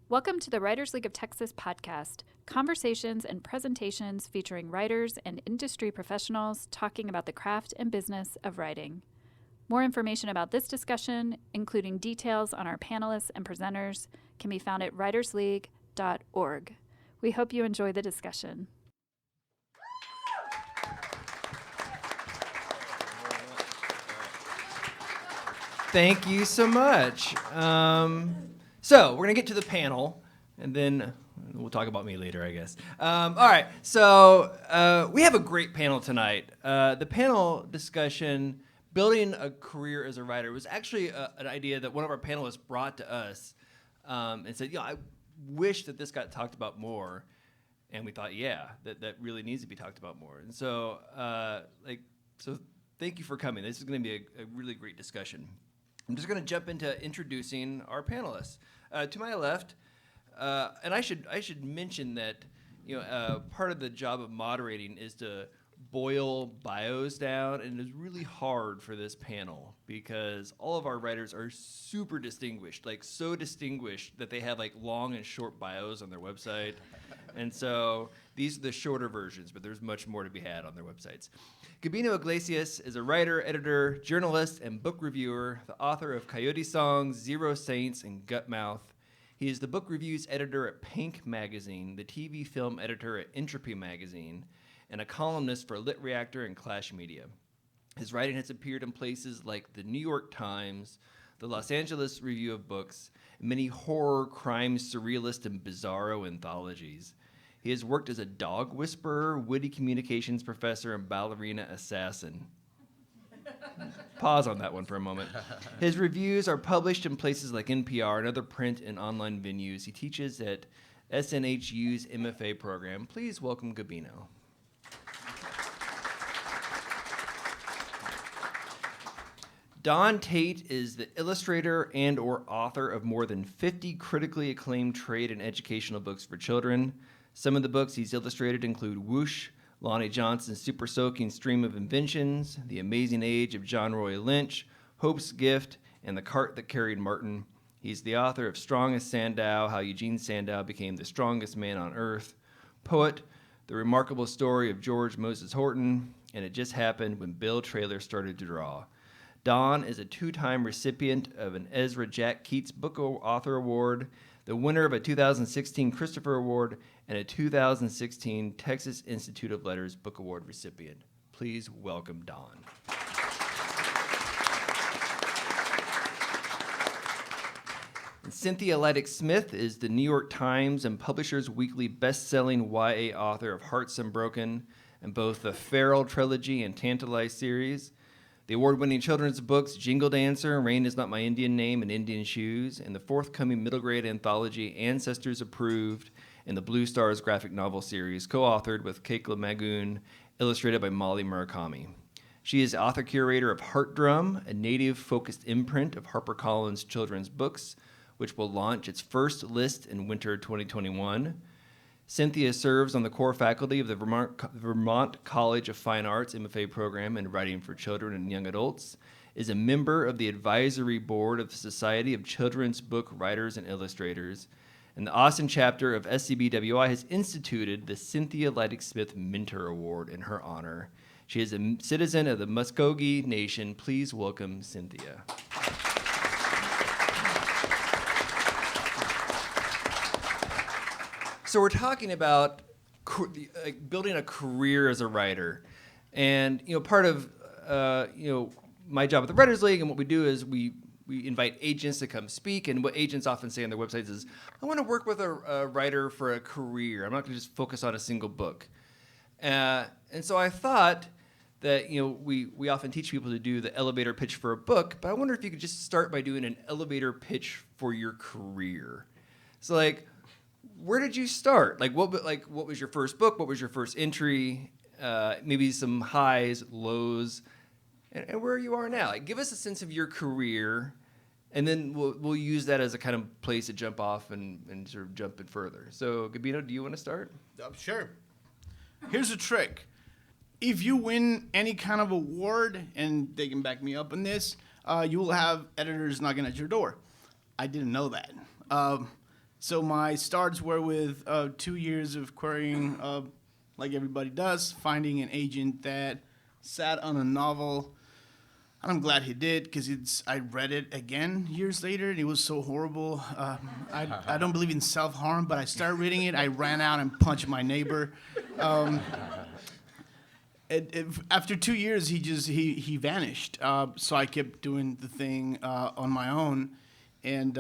Welcome to the Writers League of Texas podcast, conversations and presentations featuring writers and industry professionals talking about the craft and business of writing. More information about this discussion, including details on our panelists and presenters, can be found at writersleague.org. We hope you enjoy the discussion. Thank you so much. So we're going to get to the panel, and then we'll talk about me later, I guess. All right, so we have a great panel tonight. The panel discussion, Building a Career as a Writer, was actually an idea that one of our panelists brought to us and said, I wish that this got talked about more. And we thought, that really needs to be talked about more. And so, thank you for coming. This is going to be a really great discussion. I'm just going to jump into introducing our panelists. To my left, and I should mention that part of the job of moderating is to boil bios down, and it's really hard for this panel because all of our writers are super distinguished, like so distinguished that they have like long and short bios on their website. And so these are the shorter versions, but there's much more to be had on their websites. Gabino Iglesias is a writer, editor, journalist, and book reviewer, the author of Coyote Songs, Zero Saints, and Gutmouth. He is the book reviews editor at Pank Magazine, the TV film editor at Entropy Magazine, and a columnist for Lit Reactor and Clash Media. His writing has appeared in places like the New York Times, the Los Angeles Review of Books, and many horror, crime, surrealist, and bizarro anthologies. He has worked as a dog whisperer, witty communications professor, and ballerina assassin. Pause on that one for a moment. His reviews are published in places like NPR and other print and online venues. He teaches at SNHU's MFA program. Please welcome Gabino. Don Tate is the illustrator and or author of more than 50 critically acclaimed trade and educational books for children. Some of the books he's illustrated include Whoosh, Lonnie Johnson's Super Soaking Stream of Inventions, The Amazing Age of John Roy Lynch, Hope's Gift, and The Cart That Carried Martin. He's the author of Strong as Sandow, How Eugene Sandow Became the Strongest Man on Earth, Poet, The Remarkable Story of George Moses Horton, and It Just Happened When Bill Traylor Started to Draw. Don is a two-time recipient of an Ezra Jack Keats Book Author Award, the winner of a 2016 Christopher Award, and a 2016 Texas Institute of Letters Book Award recipient. Please welcome Don. And Cynthia Leitich Smith is the New York Times and Publishers Weekly best-selling YA author of Hearts Unbroken and both the Feral Trilogy and Tantalize series, the award-winning children's books Jingle Dancer, Rain Is Not My Indian Name, and Indian Shoes, and the forthcoming middle-grade anthology Ancestors Approved, and the Blue Stars graphic novel series, co-authored with Keikla Magoon, illustrated by Molly Murakami. She is author-curator of Heart Drum, a native-focused imprint of HarperCollins children's books, which will launch its first list in winter 2021. Cynthia serves on the core faculty of the Vermont College of Fine Arts MFA program in Writing for Children and Young Adults, is a member of the advisory board of the Society of Children's Book Writers and Illustrators, and the Austin chapter of SCBWI has instituted the Cynthia Leitich Smith Mentor Award in her honor. She is a citizen of the Muskogee Nation. Please welcome Cynthia. So we're talking about building a career as a writer, and part of my job at the Writers League and what we do is we invite agents to come speak, and what agents often say on their websites is, I want to work with a writer for a career. I'm not going to just focus on a single book. And so I thought that we often teach people to do the elevator pitch for a book, but I wonder if you could just start by doing an elevator pitch for your career. So where did you start? What was your first book? What was your first entry? Maybe some highs, lows, and where you are now. Give us a sense of your career, and then we'll use that as a kind of place to jump off and sort of jump in further. So, Gabino, do you want to start? Sure. Here's a trick. If you win any kind of award, and they can back me up on this, you will have editors knocking at your door. I didn't know that. So my starts were with 2 years of querying, like everybody does, finding an agent that sat on a novel. And I'm glad he did, because I read it again years later, and it was so horrible. I don't believe in self-harm, but I started reading it. I ran out and punched my neighbor. After 2 years, he vanished. So I kept doing the thing on my own, and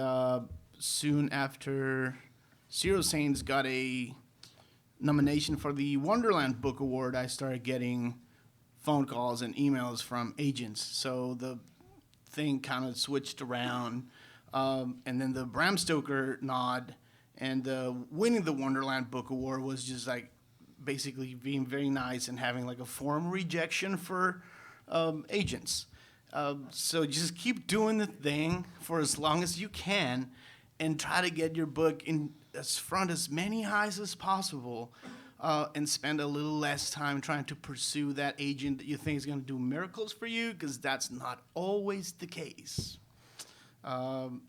soon after, Zero Saints got a nomination for the Wonderland Book Award. I started getting phone calls and emails from agents. So the thing kind of switched around. And then the Bram Stoker nod and winning the Wonderland Book Award was just like basically being very nice and having like a form rejection for agents. So just keep doing the thing for as long as you can and try to get your book in front as many eyes as possible. And spend a little less time trying to pursue that agent that you think is going to do miracles for you, because that's not always the case. And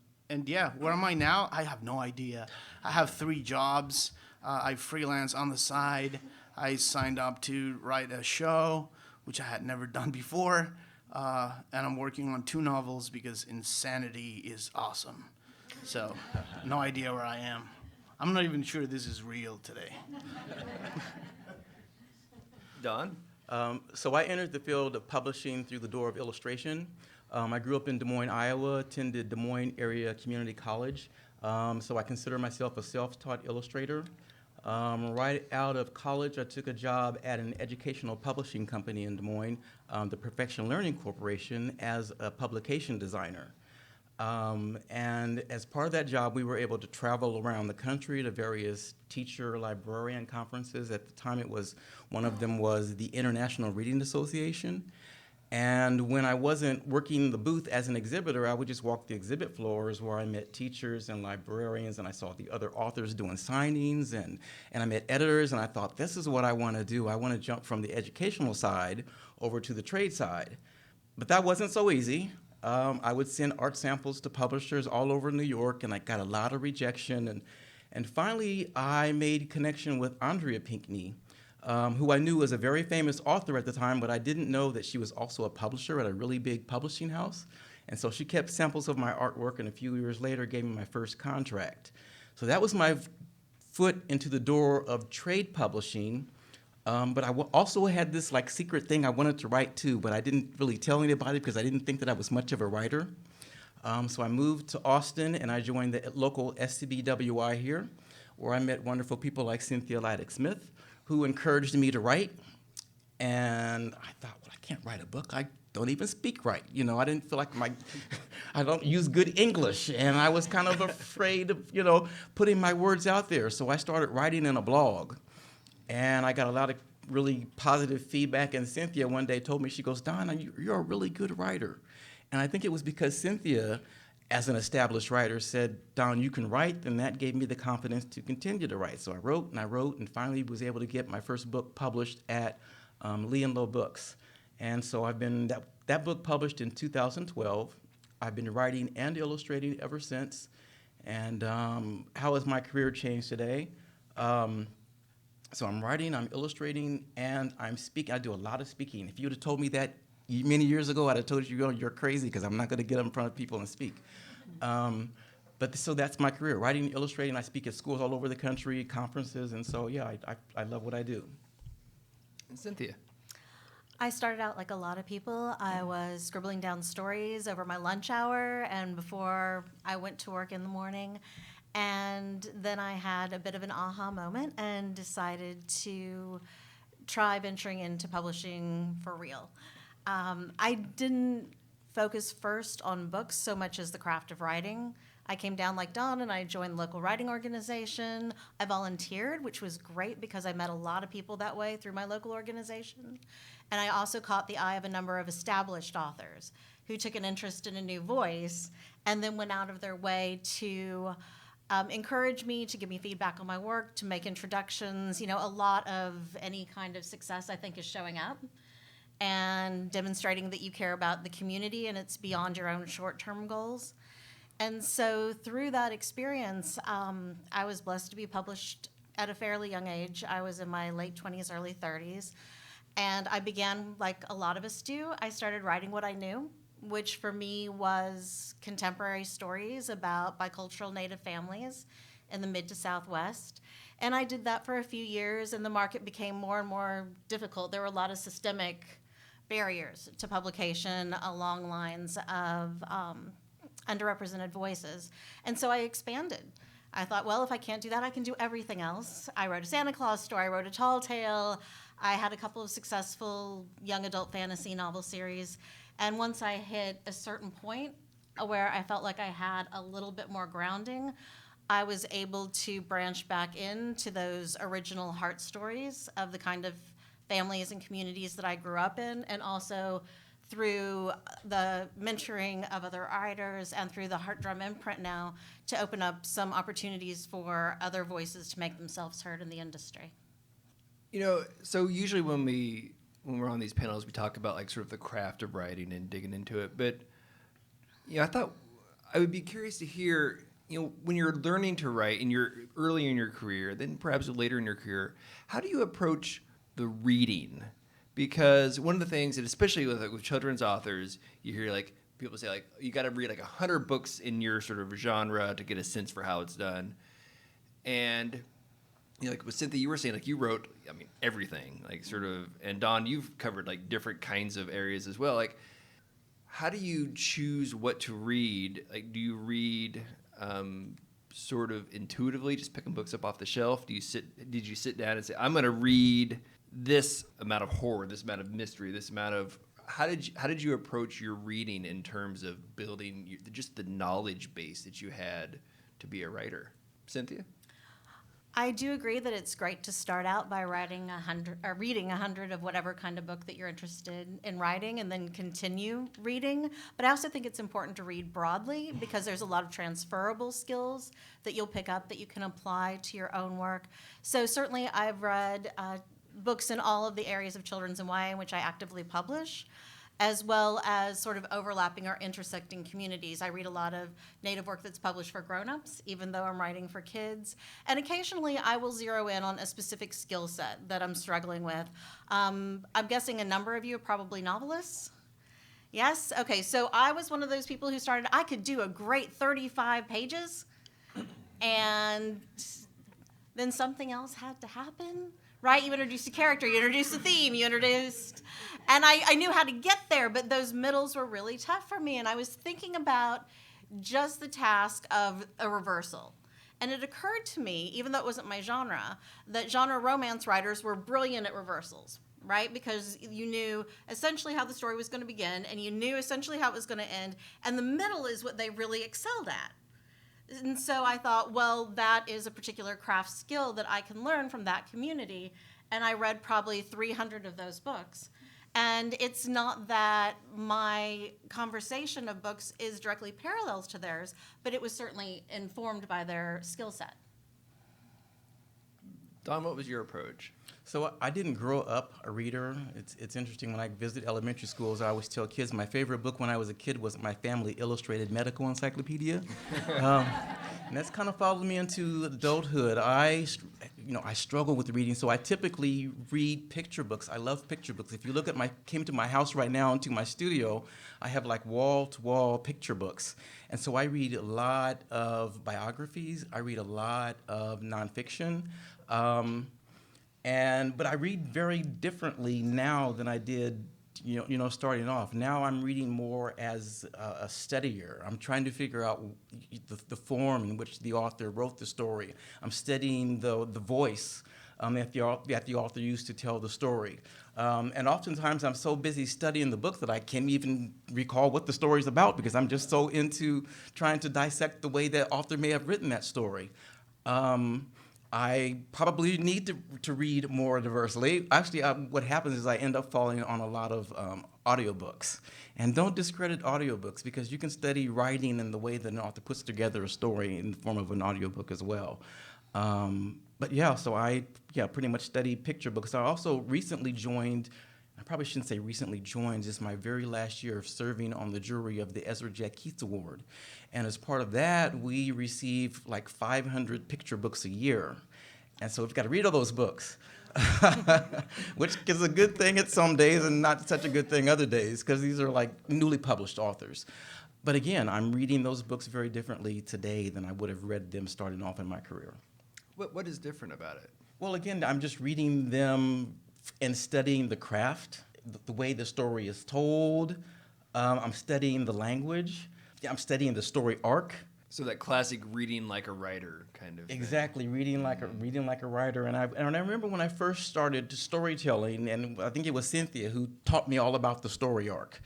yeah, where am I now? I have no idea. I have 3 jobs. I freelance on the side. I signed up to write a show, which I had never done before. And I'm working on 2 novels because insanity is awesome. So no idea where I am. I'm not even sure this is real today. Don? So I entered the field of publishing through the door of illustration. I grew up in Des Moines, Iowa, attended Des Moines Area Community College. So I consider myself a self-taught illustrator. Right out of college, I took a job at an educational publishing company in Des Moines, the Perfection Learning Corporation, as a publication designer. And as part of that job, we were able to travel around the country to various teacher librarian conferences. At the time, one of them was the International Reading Association. And when I wasn't working the booth as an exhibitor, I would just walk the exhibit floors where I met teachers and librarians, and I saw the other authors doing signings, and I met editors, and I thought, this is what I want to do. I want to jump from the educational side over to the trade side. But that wasn't so easy. I would send art samples to publishers all over New York, and I got a lot of rejection. And finally, I made connection with Andrea Pinkney, who I knew was a very famous author at the time, but I didn't know that she was also a publisher at a really big publishing house. And so she kept samples of my artwork, and a few years later gave me my first contract. So that was my foot into the door of trade publishing. But I also had this like secret thing I wanted to write too, but I didn't really tell anybody because I didn't think that I was much of a writer. So I moved to Austin and I joined the local SCBWI here, where I met wonderful people like Cynthia Leitich Smith, who encouraged me to write. And I thought, well, I can't write a book. I don't even speak right. You know, I didn't feel like I don't use good English, and I was kind of afraid of, putting my words out there. So I started writing in a blog. And I got a lot of really positive feedback. And Cynthia one day told me, she goes, Don, you're a really good writer. And I think it was because Cynthia, as an established writer, said, Don, you can write. And that gave me the confidence to continue to write. So I wrote and finally was able to get my first book published at Lee and Low Books. And so I've been, that book published in 2012. I've been writing and illustrating ever since. And how has my career changed today? So I'm writing, I'm illustrating, and I'm speaking. I do a lot of speaking. If you would have told me that many years ago, I'd have told you, you're crazy, because I'm not going to get up in front of people and speak. So that's my career, writing, illustrating. I speak at schools all over the country, conferences, and so, yeah, I love what I do. And Cynthia? I started out like a lot of people. I was scribbling down stories over my lunch hour and before I went to work in the morning. And then I had a bit of an aha moment and decided to try venturing into publishing for real. I didn't focus first on books so much as the craft of writing. I came down like Don and I joined the local writing organization. I volunteered, which was great because I met a lot of people that way through my local organization. And I also caught the eye of a number of established authors who took an interest in a new voice and then went out of their way to encourage me, to give me feedback on my work, to make introductions. A lot of any kind of success, I think, is showing up and demonstrating that you care about the community and it's beyond your own short-term goals. And so through that experience, I was blessed to be published at a fairly young age. I was in my late 20s, early 30s. And I began, like a lot of us do, I started writing what I knew, which for me was contemporary stories about bicultural Native families in the mid to Southwest. And I did that for a few years, and the market became more and more difficult. There were a lot of systemic barriers to publication along lines of underrepresented voices. And so I expanded. I thought, well, if I can't do that, I can do everything else. I wrote a Santa Claus story, I wrote a tall tale, I had a couple of successful young adult fantasy novel series. And once I hit a certain point where I felt like I had a little bit more grounding, I was able to branch back into those original heart stories of the kind of families and communities that I grew up in, and also through the mentoring of other writers and through the Heart Drum imprint now to open up some opportunities for other voices to make themselves heard in the industry. You know, so usually when we're on these panels, we talk about like sort of the craft of writing and digging into it. But you know, I thought I would be curious to hear, you know, when you're learning to write and you're early in your career, then perhaps later in your career, how do you approach the reading? Because one of the things, and especially with children's authors, you hear like people say like you got to read like 100 books in your sort of genre to get a sense for how it's done. And you know, like with Cynthia, you were saying like you wrote, I mean, everything, like sort of, and Don, you've covered like different kinds of areas as well. Like, how do you choose what to read? Like, do you read sort of intuitively, just picking books up off the shelf? Did you sit down and say, I'm going to read this amount of horror, this amount of mystery, this amount of, how did you approach your reading in terms of building just the knowledge base that you had to be a writer? Cynthia? I do agree that it's great to start out by reading 100 of whatever kind of book that you're interested in writing and then continue reading. But I also think it's important to read broadly because there's a lot of transferable skills that you'll pick up that you can apply to your own work. So certainly I've read books in all of the areas of children's and YA in which I actively publish, as well as sort of overlapping or intersecting communities. I read a lot of Native work that's published for grown-ups, even though I'm writing for kids. And occasionally I will zero in on a specific skill set that I'm struggling with. I'm guessing a number of you are probably novelists. Yes? Okay, so I was one of those people who started, I could do a great 35 pages, and then something else had to happen. Right? You introduced a character, you introduced a theme, and I knew how to get there, but those middles were really tough for me. And I was thinking about just the task of a reversal. And it occurred to me, even though it wasn't my genre, that genre romance writers were brilliant at reversals, right? Because you knew essentially how the story was going to begin, and you knew essentially how it was going to end, and the middle is what they really excelled at. And so I thought, well, that is a particular craft skill that I can learn from that community. And I read probably 300 of those books. And it's not that my conversation of books is directly parallels to theirs, but it was certainly informed by their skill set. Don, what was your approach? So I didn't grow up a reader. It's interesting, when I visit elementary schools, I always tell kids my favorite book when I was a kid was my family illustrated medical encyclopedia. And that's kind of followed me into adulthood. I struggle with reading, so I typically read picture books. I love picture books. If you look at came to my house right now, into my studio, I have like wall-to-wall picture books. And so I read a lot of biographies. I read a lot of nonfiction. But I read very differently now than I did, starting off. Now I'm reading more as a studier. I'm trying to figure out the form in which the author wrote the story. I'm studying the voice that the author used to tell the story. And oftentimes I'm so busy studying the book that I can't even recall what the story's about because I'm just so into trying to dissect the way that author may have written that story. I probably need to read more diversely. Actually, what happens is I end up falling on a lot of audiobooks. And don't discredit audiobooks because you can study writing and the way that an author puts together a story in the form of an audiobook as well. So I pretty much study picture books. I also recently joined, I probably shouldn't say recently joined, this is my very last year of serving on the jury of the Ezra Jack Keats Award. And as part of that, we receive like 500 picture books a year. And so we've got to read all those books, which is a good thing at some days and not such a good thing other days, because these are like newly published authors. But again, I'm reading those books very differently today than I would have read them starting off in my career. What is different about it? Well, again, I'm just reading them and studying the craft, the way the story is told. I'm studying the language. I'm studying the story arc. So that classic reading like a writer kind of Exactly, reading like a writer. And I remember when I first started storytelling, and I think it was Cynthia who taught me all about the story arc.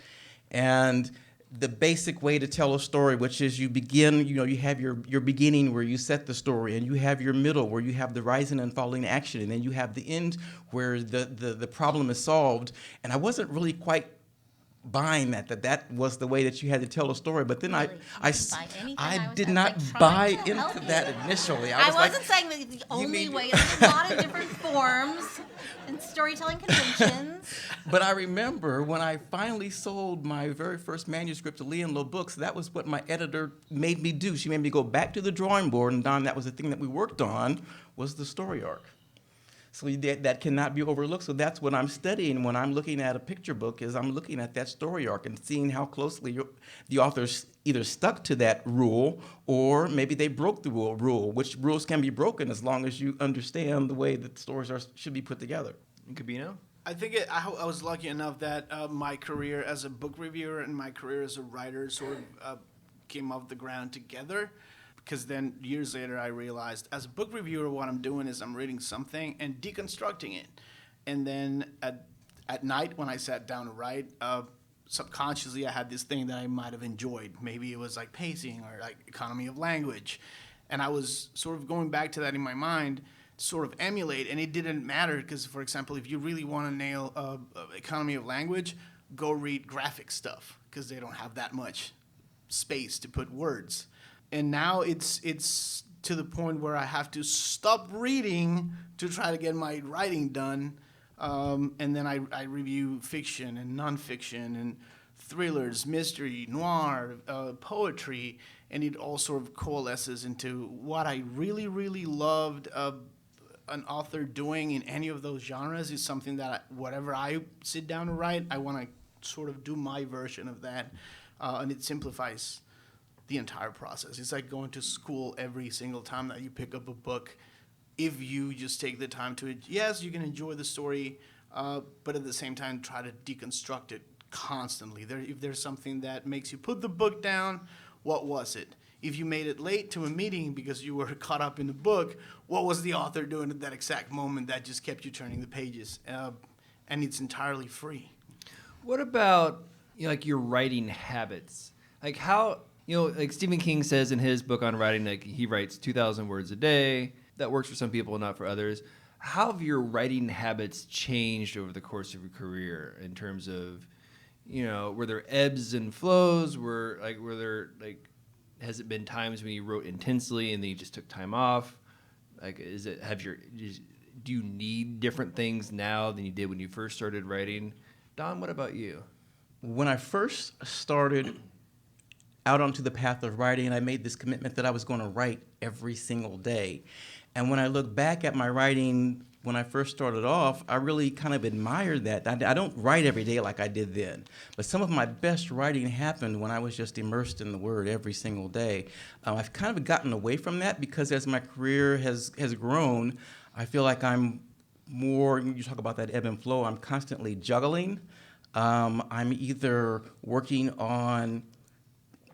And the basic way to tell a story, which is you begin, you have your beginning where you set the story, and you have your middle where you have the rising and falling action, and then you have the end where the problem is solved. And I wasn't really quite buying that was the way that you had to tell a story, but then Really? I did not buy into that initially. I was wasn't like, saying that the only mean- way. There's a lot of different forms and storytelling conventions. But I remember when I finally sold my very first manuscript to Lee and Low Books, that was what my editor made me do. She made me go back to the drawing board, and Don, that was the thing that we worked on, was the story arc. So that cannot be overlooked. So that's what I'm studying when I'm looking at a picture book, is I'm looking at that story arc and seeing how closely the authors either stuck to that rule or maybe they broke the rule, which rules can be broken as long as you understand the way that stories should be put together. Gabino? I think I was lucky enough that my career as a book reviewer and my career as a writer sort of came off the ground together. Because then years later I realized as a book reviewer what I'm doing is I'm reading something and deconstructing it. And then at night when I sat down to write, subconsciously I had this thing that I might have enjoyed. Maybe it was like pacing or like economy of language. And I was sort of going back to that in my mind to sort of emulate, and it didn't matter because, for example, if you really want to nail economy of language, go read graphic stuff because they don't have that much space to put words. And now it's to the point where I have to stop reading to try to get my writing done. And then I review fiction and nonfiction and thrillers, mystery, noir, poetry, and it all sort of coalesces into what I really, really loved an author doing in any of those genres is something that whatever I sit down to write, I want to sort of do my version of that, and it simplifies the entire process. It's like going to school every single time that you pick up a book. If you just take the time to, yes, you can enjoy the story, but at the same time try to deconstruct it constantly. If there's something that makes you put the book down, what was it? If you made it late to a meeting because you were caught up in the book, what was the author doing at that exact moment that just kept you turning the pages? And it's entirely free. What about like your writing habits? Like how, like Stephen King says in his book on writing, like he writes 2,000 words a day. That works for some people, not for others. How have your writing habits changed over the course of your career in terms of, were there ebbs and flows? Has it been times when you wrote intensely and then you just took time off? Like, do you need different things now than you did when you first started writing? Don, what about you? When I first started out onto the path of writing, I made this commitment that I was going to write every single day. And when I look back at my writing when I first started off, I really kind of admired that. I don't write every day like I did then, but some of my best writing happened when I was just immersed in the word every single day. I've kind of gotten away from that because as my career has grown, I feel like I'm more, you talk about that ebb and flow, I'm constantly juggling. I'm either working on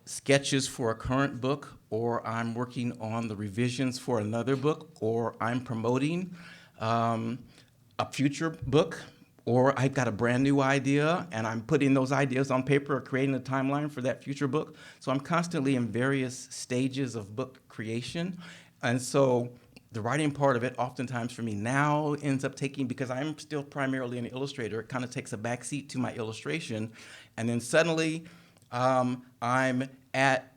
sketches for a current book, or I'm working on the revisions for another book, or I'm promoting a future book, or I've got a brand new idea and I'm putting those ideas on paper or creating a timeline for that future book. So I'm constantly in various stages of book creation. And so the writing part of it oftentimes for me now ends up taking, because I'm still primarily an illustrator, it kind of takes a backseat to my illustration. And then suddenly I'm at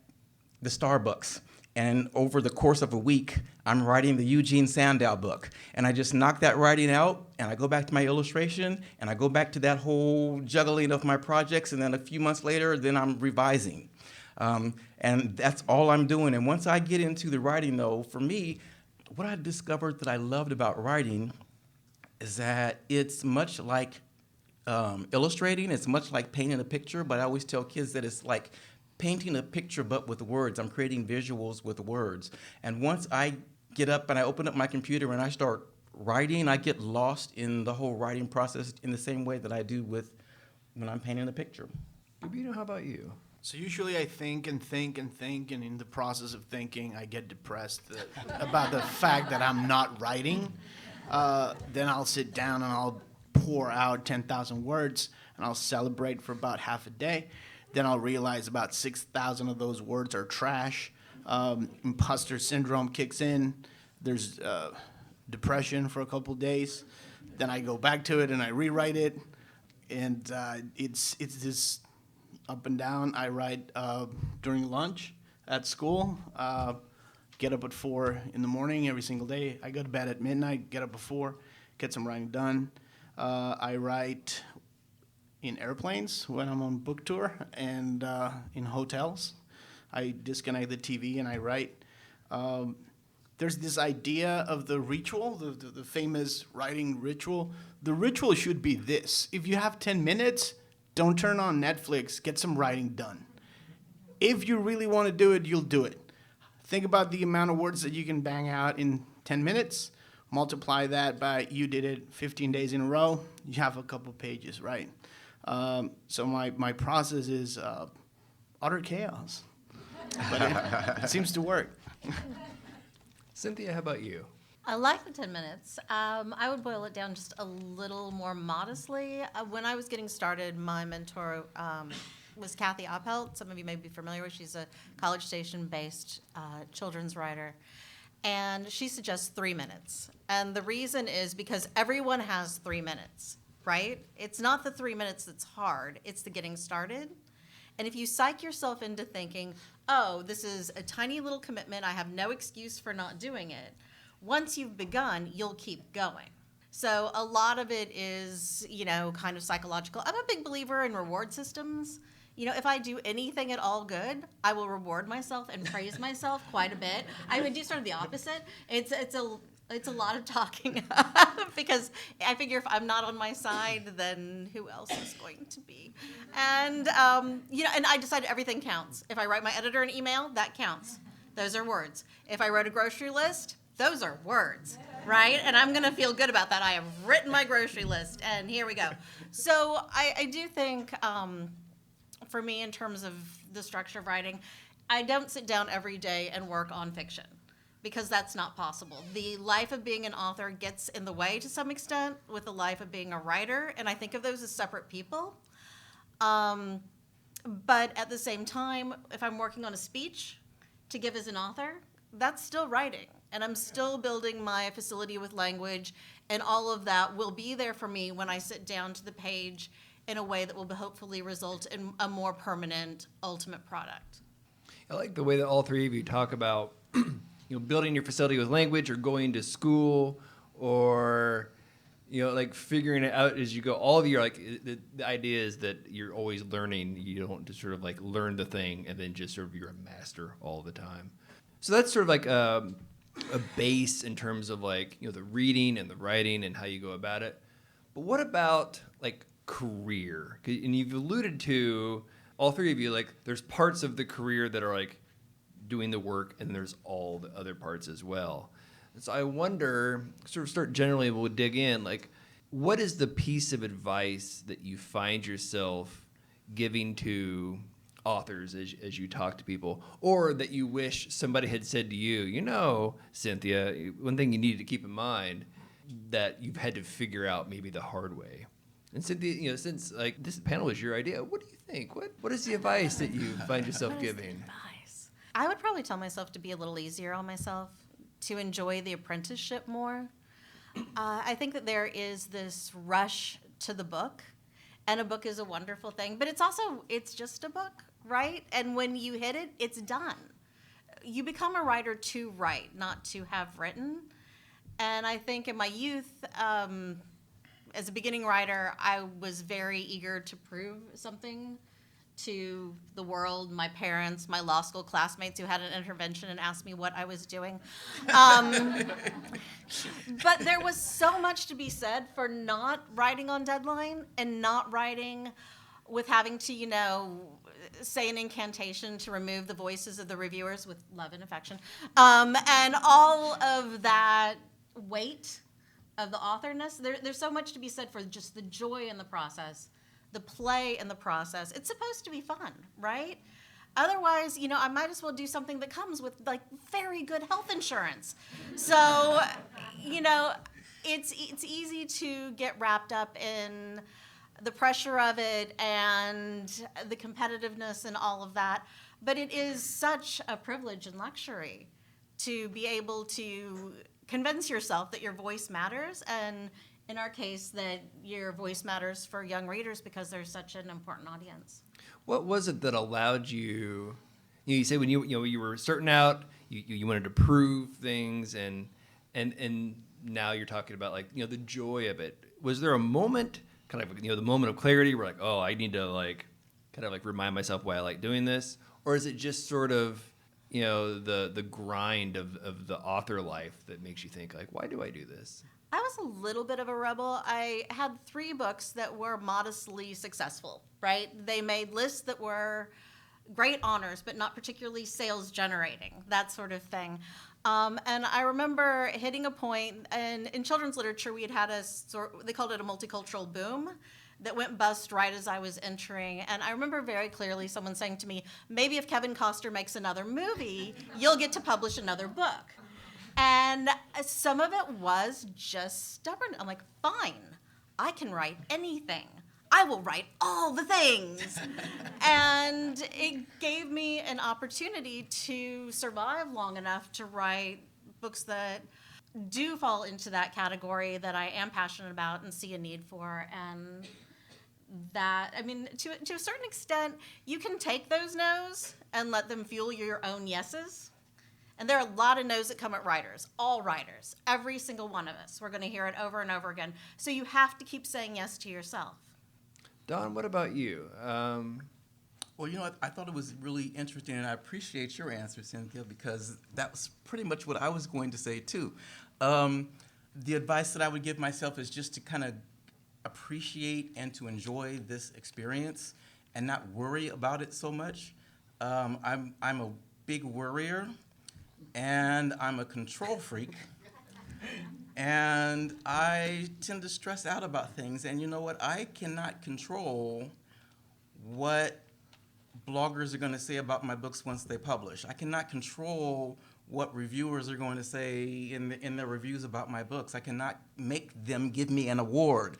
the Starbucks And over the course of a week, I'm writing the Eugene Sandow book. And I just knock that writing out, and I go back to my illustration, and I go back to that whole juggling of my projects, and then a few months later, then I'm revising. And that's all I'm doing. And once I get into the writing, though, for me, what I discovered that I loved about writing is that it's much like illustrating. It's much like painting a picture, but I always tell kids that it's like painting a picture but with words. I'm creating visuals with words. And once I get up and I open up my computer and I start writing, I get lost in the whole writing process in the same way that I do with when I'm painting a picture. Gabino, how about you? So usually I think and think and think, and in the process of thinking, I get depressed about the fact that I'm not writing. Then I'll sit down and I'll pour out 10,000 words, and I'll celebrate for about half a day. Then I'll realize about 6,000 of those words are trash. Imposter syndrome kicks in. There's depression for a couple days. Then I go back to it and I rewrite it, and it's this up and down. I write during lunch at school. Get up at 4 in the morning every single day. I go to bed at midnight, get up at 4, get some writing done. I write in airplanes when I'm on book tour and in hotels. I disconnect the TV and I write. There's this idea of the ritual, the famous writing ritual. The ritual should be this. If you have 10 minutes, don't turn on Netflix, get some writing done. If you really want to do it, you'll do it. Think about the amount of words that you can bang out in 10 minutes. Multiply that by you did it 15 days in a row. You have a couple pages, right? So my process is utter chaos. But it seems to work. Cynthia, how about you? I like the 10 minutes. I would boil it down just a little more modestly. When I was getting started, my mentor was Kathy Oppelt. Some of you may be familiar with. She's a College Station-based children's writer. And she suggests 3 minutes. And the reason is because everyone has 3 minutes, right? It's not the 3 minutes that's hard. It's the getting started. And if you psych yourself into thinking, oh, this is a tiny little commitment, I have no excuse for not doing it, once you've begun, you'll keep going. So a lot of it is, kind of psychological. I'm a big believer in reward systems. If I do anything at all good, I will reward myself and praise myself quite a bit. I would do sort of the opposite. It's a lot of talking because I figure if I'm not on my side, then who else is going to be? And and I decided everything counts. If I write my editor an email, that counts. Those are words. If I wrote a grocery list, those are words, right? And I'm gonna feel good about that. I have written my grocery list, and here we go. So I do think. For me, in terms of the structure of writing, I don't sit down every day and work on fiction because that's not possible. The life of being an author gets in the way to some extent with the life of being a writer, and I think of those as separate people. But at the same time, if I'm working on a speech to give as an author, that's still writing, and I'm still building my facility with language, and all of that will be there for me when I sit down to the page in a way that will hopefully result in a more permanent ultimate product. I like the way that all three of you talk about building your facility with language or going to school or figuring it out as you go. All of you are the idea is that you're always learning. You don't just sort of learn the thing and then just sort of you're a master all the time. So that's sort of a base in terms of the reading and the writing and how you go about it. But what about career? And you've alluded to, all three of you, there's parts of the career that are doing the work and there's all the other parts as well. And so I wonder, generally we'll dig in, what is the piece of advice that you find yourself giving to authors as you talk to people, or that you wish somebody had said to you, Cynthia, one thing you need to keep in mind that you've had to figure out maybe the hard way? And Cynthia, since this panel is your idea, what do you think? What is the advice that you find yourself giving? Advice? I would probably tell myself to be a little easier on myself, to enjoy the apprenticeship more. I think that there is this rush to the book, and a book is a wonderful thing, but it's just a book, right? And when you hit it, it's done. you become a writer to write, not to have written. And I think in my youth, as a beginning writer, I was very eager to prove something to the world, my parents, my law school classmates who had an intervention and asked me what I was doing. But there was so much to be said for not writing on deadline and not writing with having to, say an incantation to remove the voices of the reviewers with love and affection. And all of that weight of the authorness. There's so much to be said for just the joy in the process, the play in the process. It's supposed to be fun, right? Otherwise, I might as well do something that comes with like very good health insurance. So, it's easy to get wrapped up in the pressure of it and the competitiveness and all of that. But it is such a privilege and luxury to be able to convince yourself that your voice matters, and in our case, that your voice matters for young readers because they're such an important audience. What was it that allowed you? You say when you were starting out, you wanted to prove things, and now you're talking about the joy of it. Was there a moment, kind of the moment of clarity, where oh, I need to remind myself why I like doing this, or is it just sort of the grind of the author life that makes you think why do I do this? I was a little bit of a rebel. I had 3 books that were modestly successful, right? They made lists that were great honors, but not particularly sales generating, that sort of thing. And I remember hitting a point, and in children's literature, we had they called it a multicultural boom that went bust right as I was entering. And I remember very clearly someone saying to me, maybe if Kevin Costner makes another movie, you'll get to publish another book. And some of it was just stubborn. I'm like, fine, I can write anything. I will write all the things. And it gave me an opportunity to survive long enough to write books that do fall into that category that I am passionate about and see a need for. And that, to a certain extent, you can take those no's and let them fuel your own yeses. And there are a lot of no's that come at writers, all writers, every single one of us. We're going to hear it over and over again. So you have to keep saying yes to yourself. Don, what about you? Well, I thought it was really interesting, and I appreciate your answer, Cynthia, because that was pretty much what I was going to say, too. The advice that I would give myself is just to kind of appreciate and to enjoy this experience and not worry about it so much. I'm a big worrier, and I'm a control freak. And I tend to stress out about things. And you know what? I cannot control what bloggers are going to say about my books once they publish. I cannot control what reviewers are going to say in their reviews about my books. I cannot make them give me an award.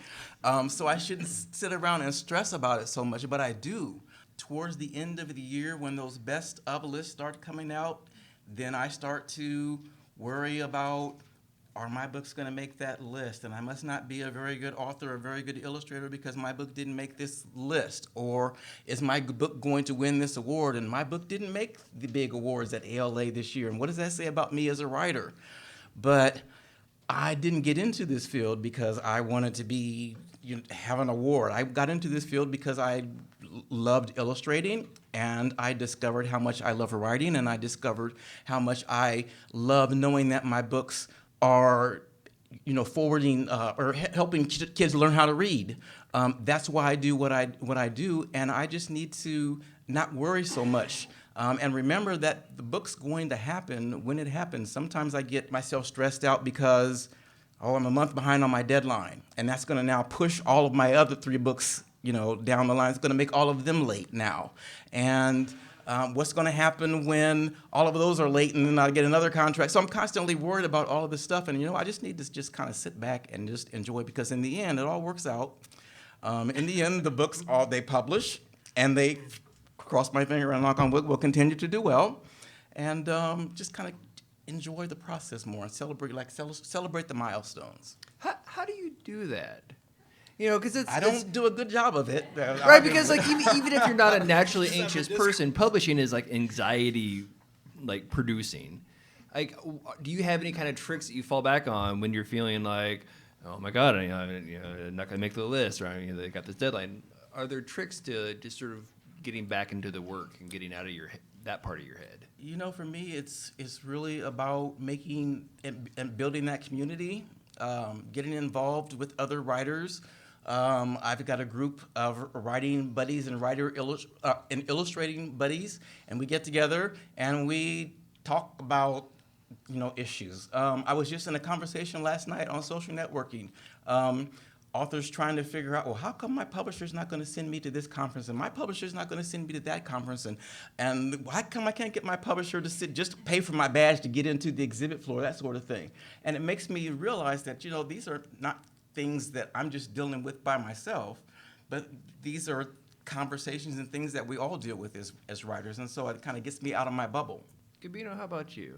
So I shouldn't sit around and stress about it so much, but I do. Towards the end of the year, when those best of lists start coming out, then I start to worry about, are my books going to make that list? And I must not be a very good author or a very good illustrator because my book didn't make this list. Or is my book going to win this award? And my book didn't make the big awards at ALA this year. And what does that say about me as a writer? But I didn't get into this field because I wanted to have an award. I got into this field because I loved illustrating, and I discovered how much I love writing, and I discovered how much I love knowing that my books are, forwarding or helping kids learn how to read. That's why I do what I do, and I just need to not worry so much. And remember that the book's going to happen when it happens. Sometimes I get myself stressed out because, I'm a month behind on my deadline, and that's going to now push all of my other 3 books, down the line. It's going to make all of them late now. And what's going to happen when all of those are late and then I get another contract? So I'm constantly worried about all of this stuff. And, I just need to just kind of sit back and just enjoy, because in the end, it all works out. In the end, the books, they publish, and they, cross my finger and knock on wood, will continue to do well. And just kind of enjoy the process more and celebrate the milestones. How do you do that? Because I don't do a good job of it. Right, because even if you're not a naturally anxious person, publishing is anxiety like producing. Like, do you have any kind of tricks that you fall back on when you're feeling like, oh my God, I'm not going to make the list, or they got this deadline? Are there tricks to just sort of getting back into the work and getting out of that part of your head? For me, it's really about making and building that community, getting involved with other writers. I've got a group of writing buddies and illustrating buddies, and we get together and we talk about issues. I was just in a conversation last night on social networking. Authors trying to figure out, well, how come my publisher's not going to send me to this conference, and my publisher's not going to send me to that conference, and how come I can't get my publisher to just pay for my badge to get into the exhibit floor, that sort of thing. And it makes me realize that, these are not things that I'm just dealing with by myself, but these are conversations and things that we all deal with as writers, and so it kind of gets me out of my bubble. Gabino, how about you?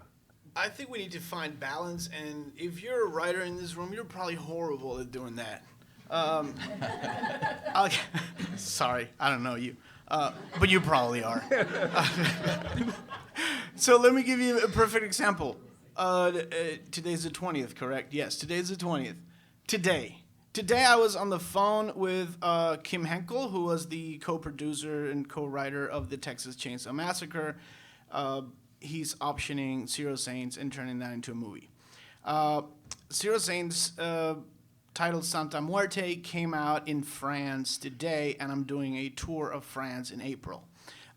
I think we need to find balance, and if you're a writer in this room, you're probably horrible at doing that. Sorry, I don't know you, but you probably are. So let me give you a perfect example. Today's the 20th, correct? Yes, today's the 20th. Today I was on the phone with Kim Henkel, who was the co-producer and co-writer of the Texas Chainsaw Massacre. He's optioning Zero Saints and turning that into a movie. Zero Saints, titled Santa Muerte, came out in France today, and I'm doing a tour of France in April.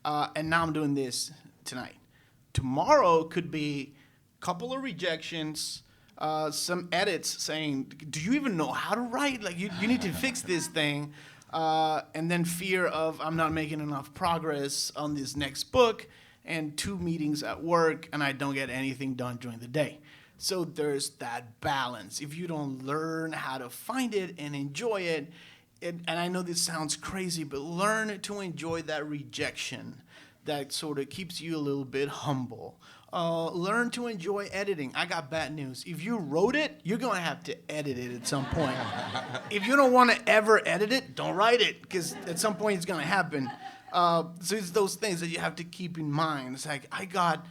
And now I'm doing this tonight. Tomorrow could be a couple of rejections, some edits saying, do you even know how to write? Like, you need to fix this thing. And then fear of I'm not making enough progress on this next book, and 2 meetings at work, and I don't get anything done during the day. So there's that balance. If you don't learn how to find it and enjoy it, and I know this sounds crazy, but learn to enjoy that rejection that sort of keeps you a little bit humble. Learn to enjoy editing. I got bad news. If you wrote it, you're going to have to edit it at some point. If you don't want to ever edit it, don't write it, because at some point it's going to happen. So it's those things that you have to keep in mind. It's like, I got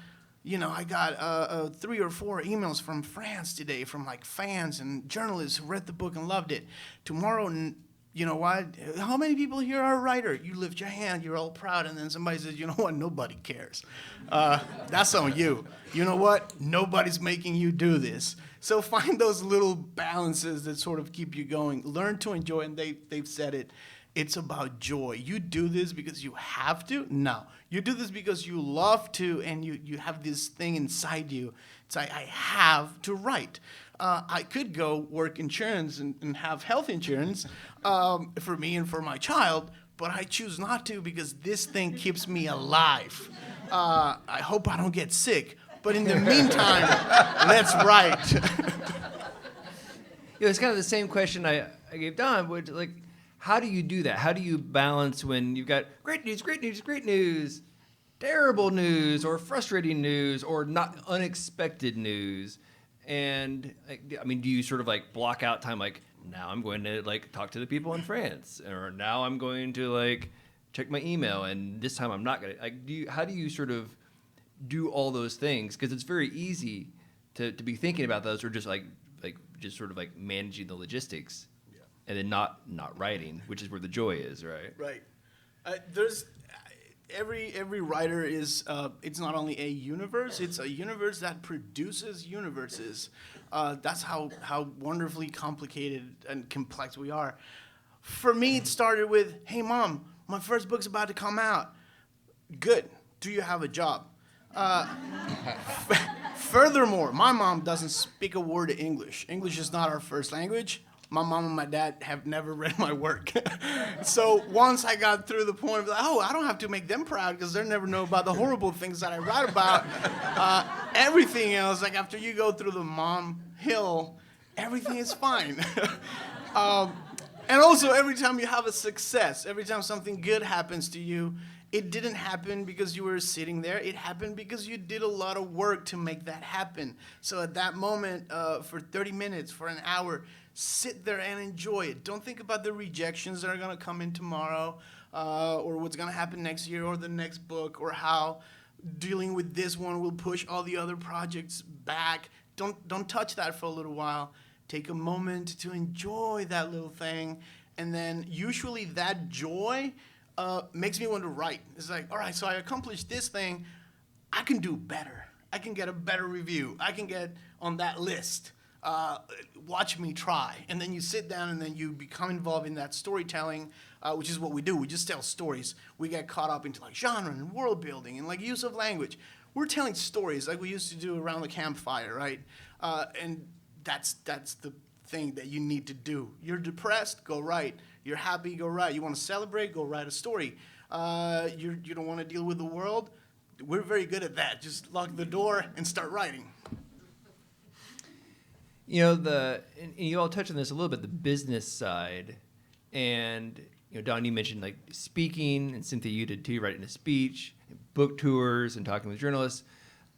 3 or 4 emails from France today from like fans and journalists who read the book and loved it. Tomorrow, you know what? How many people here are a writer? You lift your hand, you're all proud, and then somebody says, you know what? Nobody cares. That's on you. You know what? Nobody's making you do this. So find those little balances that sort of keep you going. Learn to enjoy, and they've said it. It's about joy. You do this because you have to? No. You do this because you love to, and you have this thing inside you. It's like, I have to write. I could go work insurance and have health insurance for me and for my child, but I choose not to because this thing keeps me alive. I hope I don't get sick, but in the meantime, let's write. It's kind of the same question I gave Don, which, like, how do you do that? How do you balance when you've got great news, terrible news, or frustrating news, or not unexpected news? And do you sort of like block out time? Like, now I'm going to like talk to the people in France, or now I'm going to like check my email, and this time I'm not going to. How do you sort of do all those things? Because it's very easy to be thinking about those, or just just sort of like managing the logistics. And then not writing, which is where the joy is, right? Right. There's every writer is. It's not only a universe; it's a universe that produces universes. That's how wonderfully complicated and complex we are. For me, it started with, "Hey, Mom, my first book's about to come out. Good. Do you have a job?" Furthermore, my mom doesn't speak a word of English. English is not our first language. My mom and my dad have never read my work. So once I got through the point of like, I don't have to make them proud because they'll never know about the horrible things that I write about. Everything else, like after you go through the mom hill, everything is fine. And also every time you have a success, every time something good happens to you, it didn't happen because you were sitting there. It happened because you did a lot of work to make that happen. So at that moment, for 30 minutes, for an hour, sit there and enjoy it. Don't think about the rejections that are going to come in tomorrow, or what's going to happen next year, or the next book, or how dealing with this one will push all the other projects back. Don't touch that for a little while. Take a moment to enjoy that little thing, and then usually that joy makes me want to write. It's like, all right, so I accomplished this thing. I can do better. I can get a better review. I can get on that list. Watch me try. And then you sit down and then you become involved in that storytelling, which is what we do. We just tell stories. We get caught up into like genre and world building and like use of language. We're telling stories like we used to do around the campfire, right? And that's the thing that you need to do. You're depressed, go write. You're happy, go write. You want to celebrate, go write a story. You don't want to deal with the world. We're very good at that. Just lock the door and start writing. You know, and you all touched on this a little bit, the business side. And, you know, Don, you mentioned like speaking, and Cynthia, you did too, writing a speech, book tours, and talking with journalists.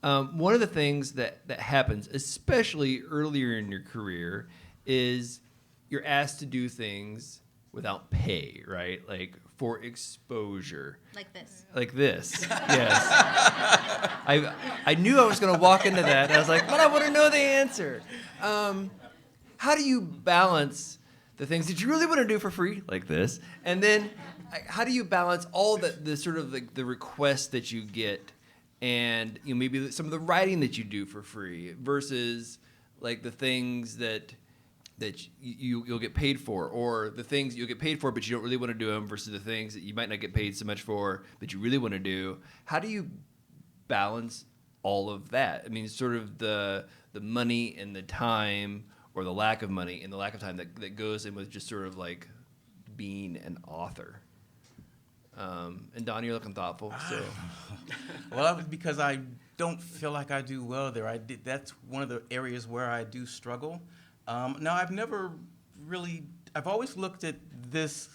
One of the things that happens, especially earlier in your career, is you're asked to do things without pay, right? Like for exposure. Like this. Like this, yes. I knew I was going to walk into that, and I was like, but I want to know the answer. How do you balance the things that you really want to do for free, like this, and then how do you balance all the sort of the requests that you get, and you know maybe some of the writing that you do for free versus like the things that you'll get paid for, or the things you'll get paid for but you don't really want to do them versus the things that you might not get paid so much for but you really want to do. How do you balance all of that? I mean, sort of the money and the time, or the lack of money and the lack of time that goes in with just sort of like being an author. And Don, you're looking thoughtful. So, Well, because I don't feel like I do well there. That's one of the areas where I do struggle. Now, I've always looked at this,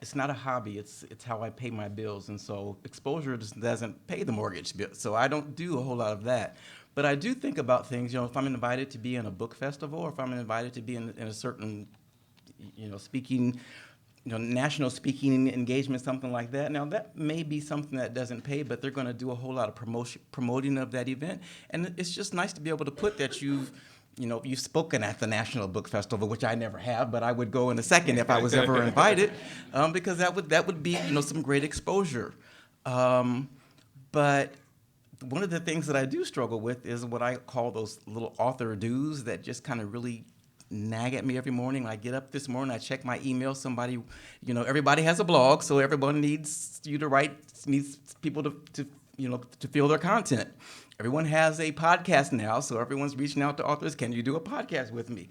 it's not a hobby, it's how I pay my bills, and so exposure just doesn't pay the mortgage bill, so I don't do a whole lot of that. But I do think about things, you know, if I'm invited to be in a book festival, or if I'm invited to be in a certain, you know, speaking, you know, national speaking engagement, something like that. Now, that may be something that doesn't pay, but they're going to do a whole lot of promoting of that event, and it's just nice to be able to put that you've spoken at the National Book Festival, which I never have, but I would go in a second if I was ever invited, because that would be, you know, some great exposure. But one of the things that I do struggle with is what I call those little author dues that just kind of really nag at me every morning. I get up this morning, I check my email. Somebody, you know, everybody has a blog, so everyone needs you to write, needs people to fill their content. Everyone has a podcast now, so everyone's reaching out to authors. Can you do a podcast with me?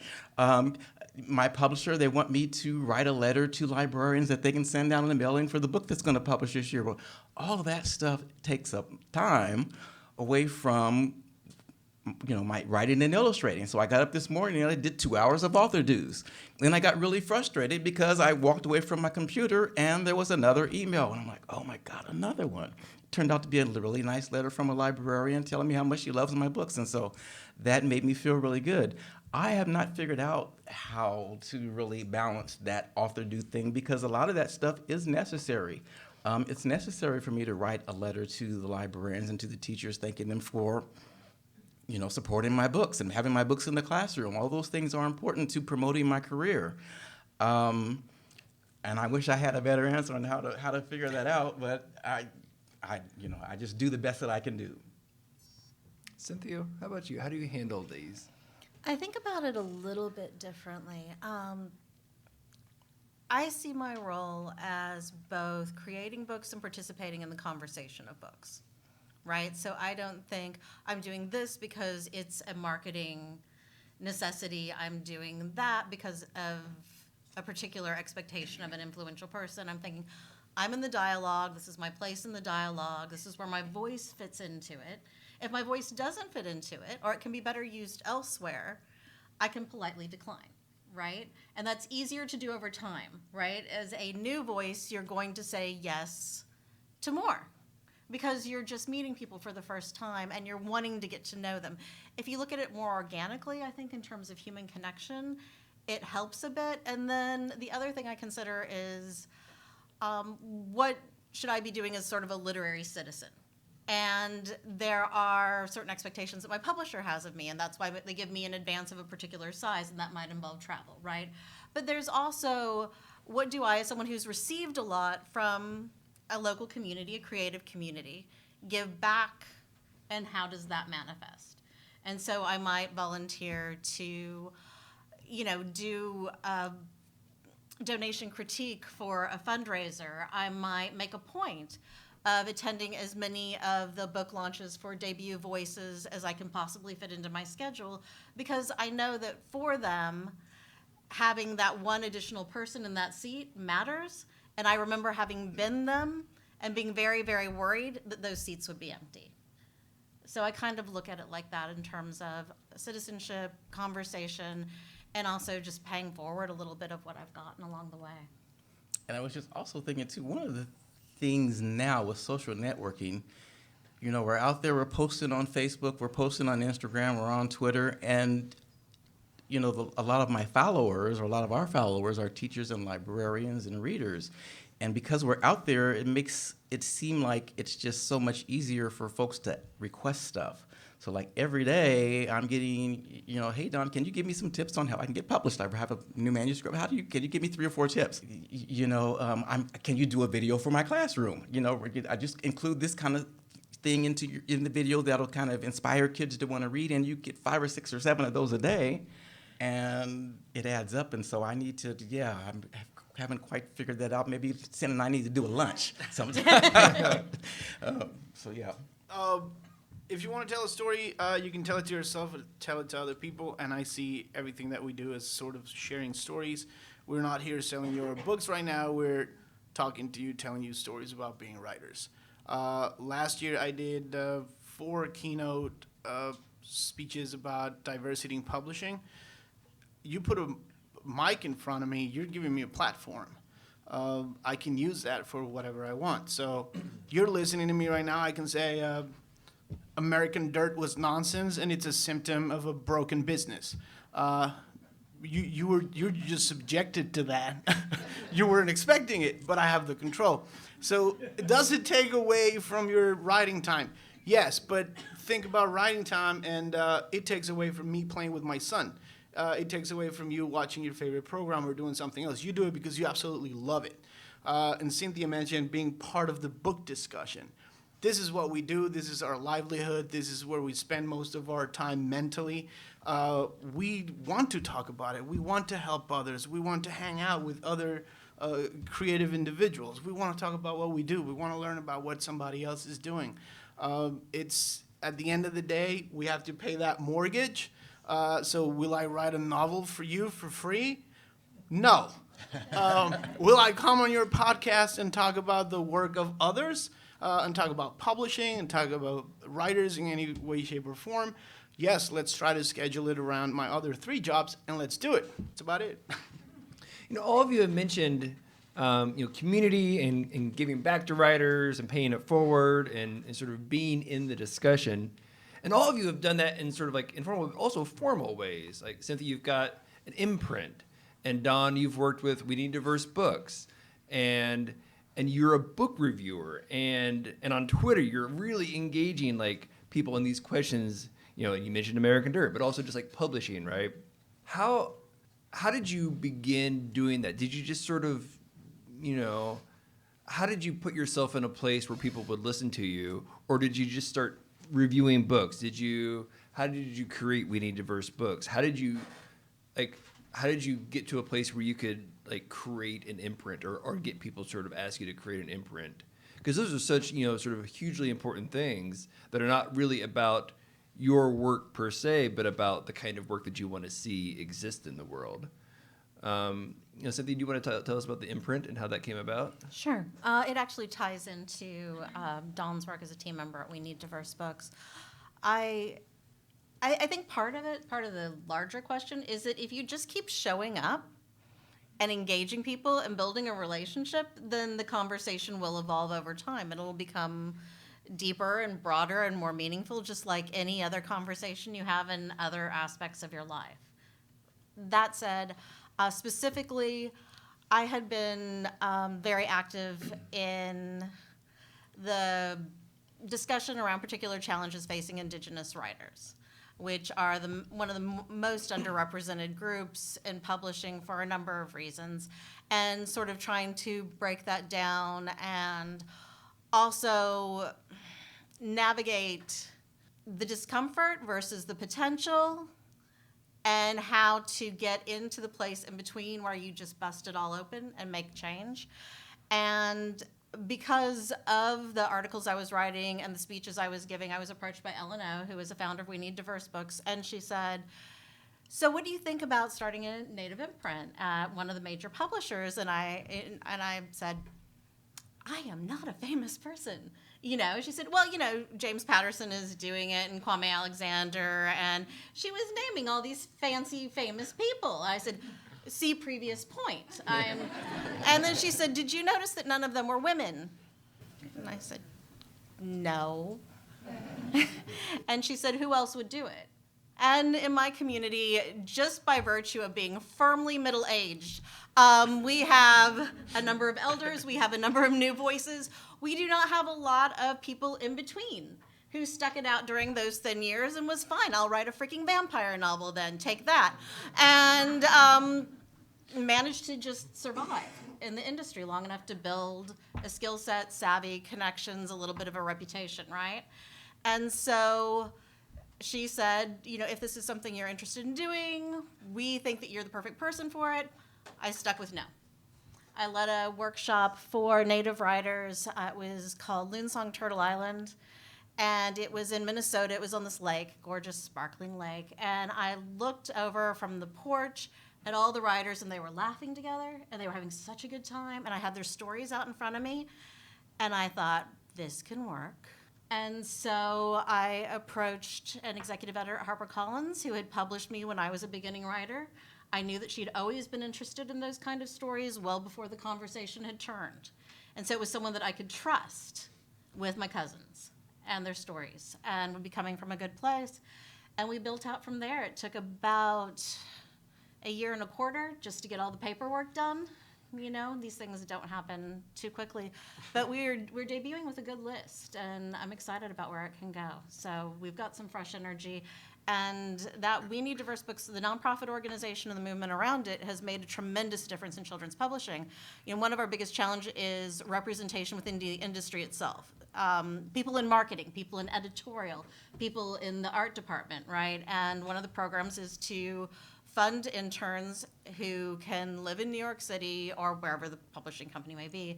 My publisher, they want me to write a letter to librarians that they can send down in the mailing for the book that's going to publish this year. Well, all of that stuff takes up time away from, you know, my writing and illustrating. So I got up this morning and I did 2 hours of author dues. Then I got really frustrated because I walked away from my computer and there was another email. And I'm like, oh my God, another one. Turned out to be a really nice letter from a librarian telling me how much she loves my books. And so that made me feel really good. I have not figured out how to really balance that author due thing because a lot of that stuff is necessary. It's necessary for me to write a letter to the librarians and to the teachers thanking them for, you know, supporting my books and having my books in the classroom. All those things are important to promoting my career. And I wish I had a better answer on how to figure that out, but I just do the best that I can do. Cynthia, how about you? How do you handle these? I think about it a little bit differently. I see my role as both creating books and participating in the conversation of books, right? So I don't think I'm doing this because it's a marketing necessity. I'm doing that because of a particular expectation of an influential person. I'm thinking, I'm in the dialogue, this is my place in the dialogue, this is where my voice fits into it. If my voice doesn't fit into it, or it can be better used elsewhere, I can politely decline, right? And that's easier to do over time, right? As a new voice, you're going to say yes to more because you're just meeting people for the first time and you're wanting to get to know them. If you look at it more organically, I think in terms of human connection, it helps a bit. And then the other thing I consider is, what should I be doing as sort of a literary citizen, And there are certain expectations that my publisher has of me, and that's why they give me in advance of a particular size, and that might involve travel, right? But there's also, what do I, as someone who's received a lot from a local community, a creative community, give back, and how does that manifest? And so I might volunteer to, do a donation critique for a fundraiser. I might make a point of attending as many of the book launches for Debut Voices as I can possibly fit into my schedule, because I know that for them, having that one additional person in that seat matters. And I remember having been them and being very, very worried that those seats would be empty. So I kind of look at it like that in terms of citizenship, conversation, and also just paying forward a little bit of what I've gotten along the way. And I was just also thinking, too, one of the things now with social networking, we're out there, we're posting on Facebook, we're posting on Instagram, we're on Twitter, and, a lot of my followers, or a lot of our followers, are teachers and librarians and readers. And because we're out there, it makes it seem like it's just so much easier for folks to request stuff. So like every day I'm getting, hey Don, can you give me some tips on how I can get published? I have a new manuscript. Can you give me 3 or 4 tips? Can you do a video for my classroom? I just include this kind of thing in the video that'll kind of inspire kids to want to read, and you get 5 or 6 or 7 of those a day, and it adds up. And so I need to, haven't quite figured that out. Maybe Sin and I need to do a lunch sometime. So yeah. If you want to tell a story, you can tell it to yourself or tell it to other people. And I see everything that we do as sort of sharing stories. We're not here selling your books right now. We're talking to you, telling you stories about being writers. Last year, I did 4 keynote speeches about diversity in publishing. You put a mic in front of me, you're giving me a platform. I can use that for whatever I want. So you're listening to me right now. I can say American Dirt was nonsense, and it's a symptom of a broken business. You're just subjected to that. You weren't expecting it, but I have the control. So does it take away from your writing time? Yes, but think about writing time, and it takes away from me playing with my son. It takes away from you watching your favorite program or doing something else. You do it because you absolutely love it. And Cynthia mentioned being part of the book discussion. This is what we do. This is our livelihood. This is where we spend most of our time mentally. We want to talk about it. We want to help others. We want to hang out with other creative individuals. We want to talk about what we do. We want to learn about what somebody else is doing. It's at the end of the day, we have to pay that mortgage. So will I write a novel for you for free? No. Will I come on your podcast and talk about the work of others? And talk about publishing and talk about writers in any way, shape, or form? Yes, let's try to schedule it around my other 3 jobs, and let's do it. That's about it. All of you have mentioned, community and giving back to writers and paying it forward and sort of being in the discussion. And all of you have done that in sort of like informal, also formal ways. Like Cynthia, you've got an imprint, and Don, you've worked with We Need Diverse Books, and you're a book reviewer, and on Twitter you're really engaging like people in these questions. You mentioned American Dirt, but also just like publishing, right? How did you begin doing that? Did you just sort of, how did you put yourself in a place where people would listen to you, or did you just start reviewing books? How did you create We Need Diverse Books? How did you get to a place where you could like create an imprint or get people sort of ask you to create an imprint? Because those are such, sort of hugely important things that are not really about your work per se, but about the kind of work that you want to see exist in the world. Cynthia, do you want to tell us about the imprint and how that came about? Sure. It actually ties into Don's work as a team member at We Need Diverse Books. I think part of the larger question is that if you just keep showing up and engaging people and building a relationship, then the conversation will evolve over time. It'll become deeper and broader and more meaningful, just like any other conversation you have in other aspects of your life. That said, specifically, I had been very active in the discussion around particular challenges facing Indigenous writers, which are one of the most underrepresented groups in publishing for a number of reasons, and sort of trying to break that down and also navigate the discomfort versus the potential, and how to get into the place in between where you just bust it all open and make change. And because of the articles I was writing and the speeches I was giving, I was approached by Ellen O, who is a founder of We Need Diverse Books, and she said, so what do you think about starting a Native imprint at one of the major publishers? And I said, I am not a famous person. She said, well, James Patterson is doing it, and Kwame Alexander, and she was naming all these fancy, famous people. I said, see previous point. And then she said, did you notice that none of them were women? And I said, no. And she said, who else would do it? And in my community, just by virtue of being firmly middle-aged, we have a number of elders, we have a number of new voices. We do not have a lot of people in between who stuck it out during those thin years and was fine. I'll write a freaking vampire novel then, take that. And managed to just survive in the industry long enough to build a skill set, savvy, connections, a little bit of a reputation, right? And so she said, if this is something you're interested in doing, we think that you're the perfect person for it. I stuck with no. I led a workshop for Native writers. It was called Loonsong Turtle Island, and it was in Minnesota. It was on this lake, gorgeous, sparkling lake, and I looked over from the porch at all the writers, and they were laughing together, and they were having such a good time, and I had their stories out in front of me, and I thought, this can work. And so I approached an executive editor at HarperCollins who had published me when I was a beginning writer. I knew that she'd always been interested in those kind of stories well before the conversation had turned. And so it was someone that I could trust with my cousins and their stories, and would be coming from a good place. And we built out from there. It took about a year and a quarter just to get all the paperwork done. These things don't happen too quickly. But we're debuting with a good list, and I'm excited about where it can go. So we've got some fresh energy. And that We Need Diverse Books, the nonprofit organization and the movement around it, has made a tremendous difference in children's publishing. One of our biggest challenges is representation within the industry itself. People in marketing, people in editorial, people in the art department, right? And one of the programs is to fund interns who can live in New York City or wherever the publishing company may be.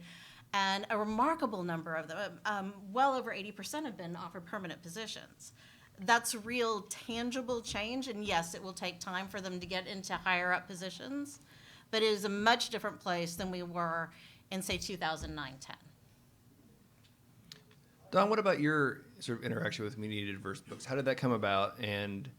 And a remarkable number of them, well over 80%, have been offered permanent positions. That's real tangible change, and yes, it will take time for them to get into higher up positions, but it is a much different place than we were in, say, 2009-10. Don, what about your sort of interaction with We Need Diverse Books? How did that come about? And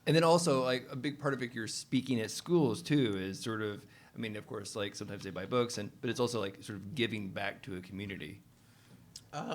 then also, like, a big part of it, you're speaking at schools too, is sort of, of course, like sometimes they buy books, but it's also like sort of giving back to a community.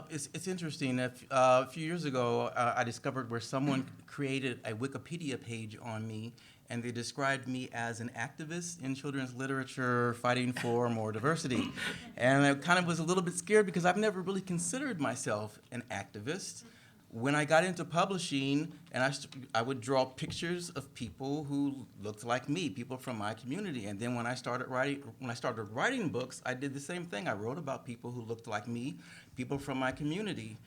It's interesting. A few years ago, I discovered where someone created a Wikipedia page on me, and they described me as an activist in children's literature fighting for more diversity. And I kind of was a little bit scared because I've never really considered myself an activist. When I got into publishing, and I would draw pictures of people who looked like me, people from my community. And then when I started writing books, I did the same thing. I wrote about people who looked like me, people from my community,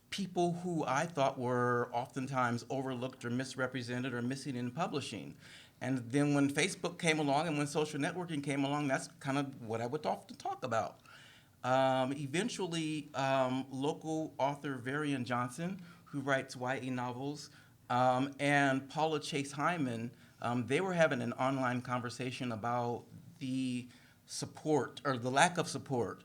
people who I thought were oftentimes overlooked or misrepresented or missing in publishing. And then when Facebook came along and when social networking came along, that's kind of what I would often talk about. Eventually, local author Varian Johnson, who writes YA novels, and Paula Chase Hyman, they were having an online conversation about the support, or the lack of support,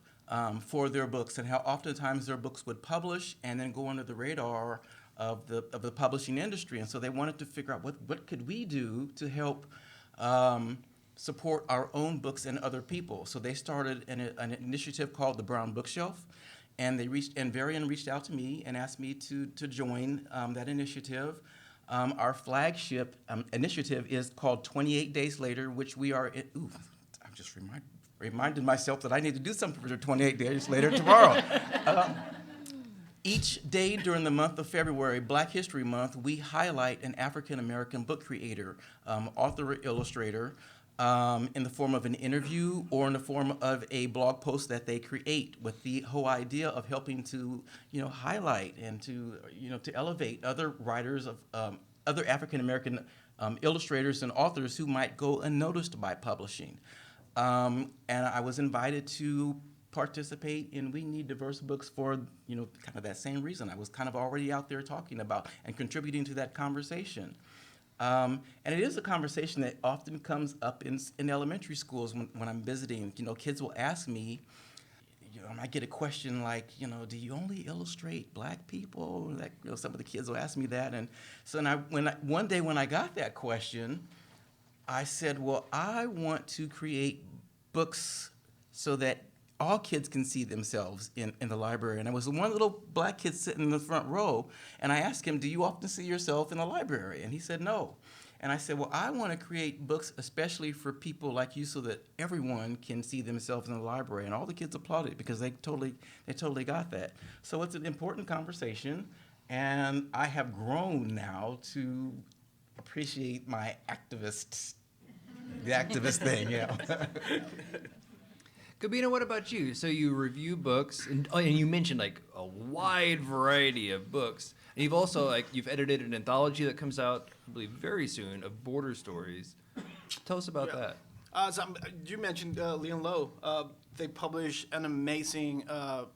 for their books, and how oftentimes their books would publish and then go under the radar of the publishing industry. And so they wanted to figure out what could we do to help support our own books and other people. So they started an initiative called the Brown Bookshelf, and Varian reached out to me and asked me to join that initiative. Our flagship initiative is called 28 Days Later, which we are I'm just reminded myself that I need to do something for 28 Days Later tomorrow. Each day during the month of February, Black History Month, we highlight an African American book creator, author, or illustrator, in the form of an interview or in the form of a blog post that they create, with the whole idea of helping to, highlight and to elevate other writers of other African American illustrators and authors who might go unnoticed by publishing. And I was invited to participate in We Need Diverse Books for, kind of that same reason. I was kind of already out there talking about and contributing to that conversation. And it is a conversation that often comes up in elementary schools when I'm visiting. Kids will ask me, I might get a question like, do you only illustrate Black people? Like, some of the kids will ask me that. And so one day when I got that question, I said, well, I want to create books so that all kids can see themselves in the library. And there was one little Black kid sitting in the front row, and I asked him, do you often see yourself in the library? And he said, no. And I said, well, I want to create books especially for people like you so that everyone can see themselves in the library. And all the kids applauded because they totally got that. So it's an important conversation, and I have grown now to appreciate my the activist thing, Gabino, what about you? So you review books, and you mentioned like a wide variety of books. And you've also you've edited an anthology that comes out, I believe, very soon of border stories. Tell us about that. You mentioned Leon Lowe. They publish an amazing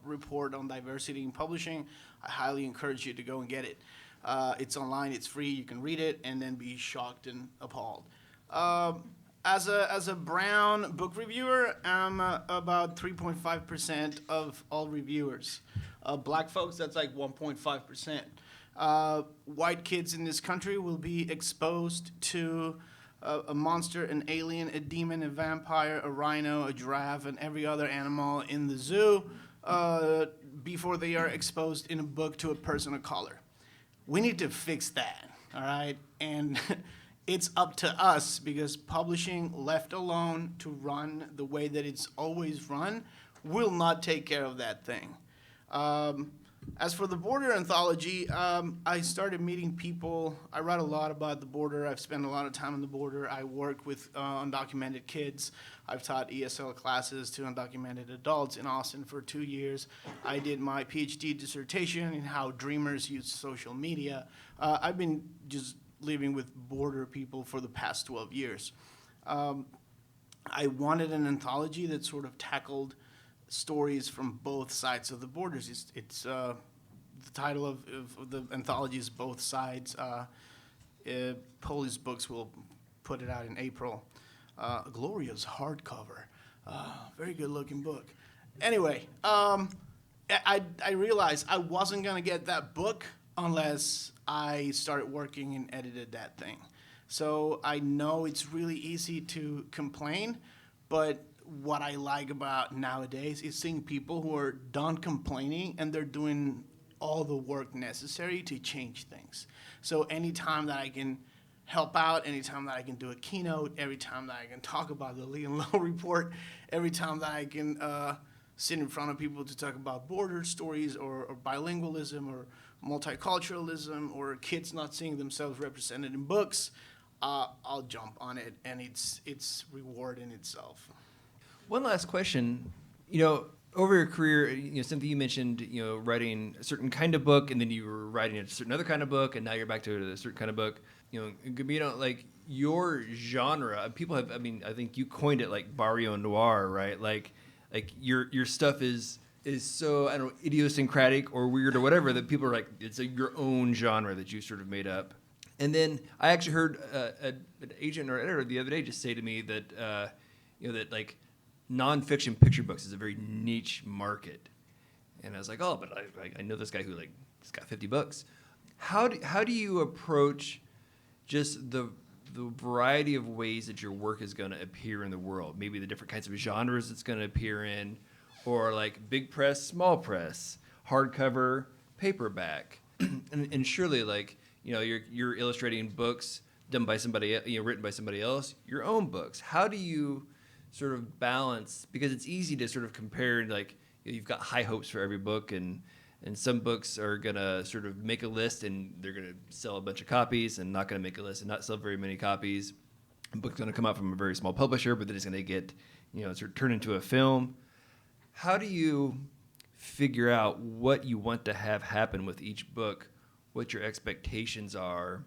report on diversity in publishing. I highly encourage you to go and get it. It's online. It's free. You can read it and then be shocked and appalled. As a brown book reviewer, I'm about 3.5% of all reviewers. Black folks, that's like 1.5%. White kids in this country will be exposed to a monster, an alien, a demon, a vampire, a rhino, a giraffe, and every other animal in the zoo before they are exposed in a book to a person of color. We need to fix that, all right? And it's up to us, because publishing left alone to run the way that it's always run will not take care of that thing. As for the border anthology, I started meeting people. I write a lot about the border. I've spent a lot of time on the border. I work with undocumented kids. I've taught ESL classes to undocumented adults in Austin for 2 years. I did my PhD dissertation in how dreamers use social media. I've been just living with border people for the past 12 years. I wanted an anthology that sort of tackled stories from both sides of the borders. It's the title of the anthology is Both Sides. Polish Books will put it out in April. A glorious hardcover, very good looking book. Anyway, I realized I wasn't gonna get that book unless I started working and edited that thing. So I know it's really easy to complain, but what I like about nowadays is seeing people who are done complaining and they're doing all the work necessary to change things. So anytime that I can help out, anytime that I can do a keynote, every time that I can talk about the Leon Lowe report, every time that I can sit in front of people to talk about border stories or bilingualism or multiculturalism or kids not seeing themselves represented in books, I'll jump on it, and it's reward in itself. One last question. Over your career, Cynthia, you mentioned, writing a certain kind of book, and then you were writing a certain other kind of book, and now you're back to a certain kind of book. Gabino, like your genre, people have, I think you coined it like barrio noir, right? Like your stuff is so, I don't know, idiosyncratic or weird or whatever that people are like, it's your own genre that you sort of made up. And then I actually heard an agent or editor the other day just say to me that, that like nonfiction picture books is a very niche market. And I was like, oh, but I know this guy who like, he's got 50 books. How do you approach just the variety of ways that your work is going to appear in the world? Maybe the different kinds of genres it's going to appear in, or like big press, small press, hardcover, paperback, and surely like you're illustrating books done by somebody, written by somebody else, your own books. How do you sort of balance, because it's easy to sort of compare, like you've got high hopes for every book, and And some books are going to sort of make a list and they're going to sell a bunch of copies, and not going to make a list and not sell very many copies. A book's going to come out from a very small publisher, but then it's going to get, sort of turn into a film. How do you figure out what you want to have happen with each book, what your expectations are?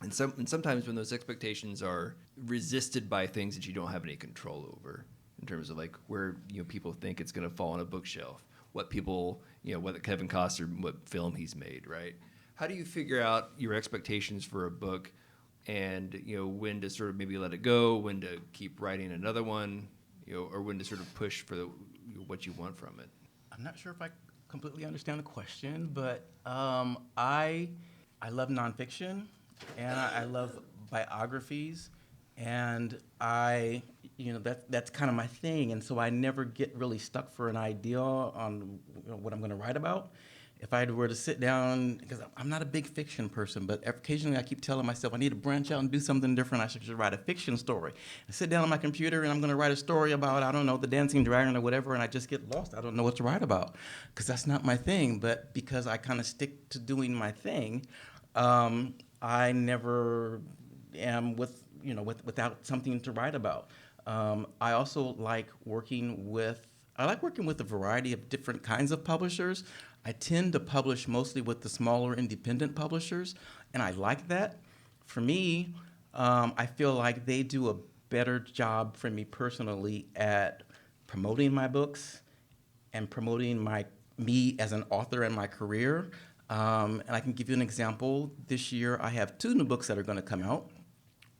And sometimes when those expectations are resisted by things that you don't have any control over, in terms of like where people think it's going to fall on a bookshelf, what people, whether Kevin Costner, what film he's made, right? How do you figure out your expectations for a book, and when to sort of maybe let it go, when to keep writing another one, or when to sort of push for what you want from it? I'm not sure if I completely understand the question, but I love nonfiction, and I love biographies, and that's kind of my thing, and so I never get really stuck for an idea on what I'm going to write about. If I were to sit down, because I'm not a big fiction person, but occasionally I keep telling myself I need to branch out and do something different. I should just write a fiction story. I sit down on my computer and I'm going to write a story about, I don't know, the dancing dragon or whatever, and I just get lost. I don't know what to write about because that's not my thing. But because I kind of stick to doing my thing, I never am without something to write about. I also like working with a variety of different kinds of publishers. I tend to publish mostly with the smaller independent publishers, and I like that. For me, I feel like they do a better job for me personally at promoting my books and promoting me as an author and my career. And I can give you an example. This year, I have 2 new books that are going to come out.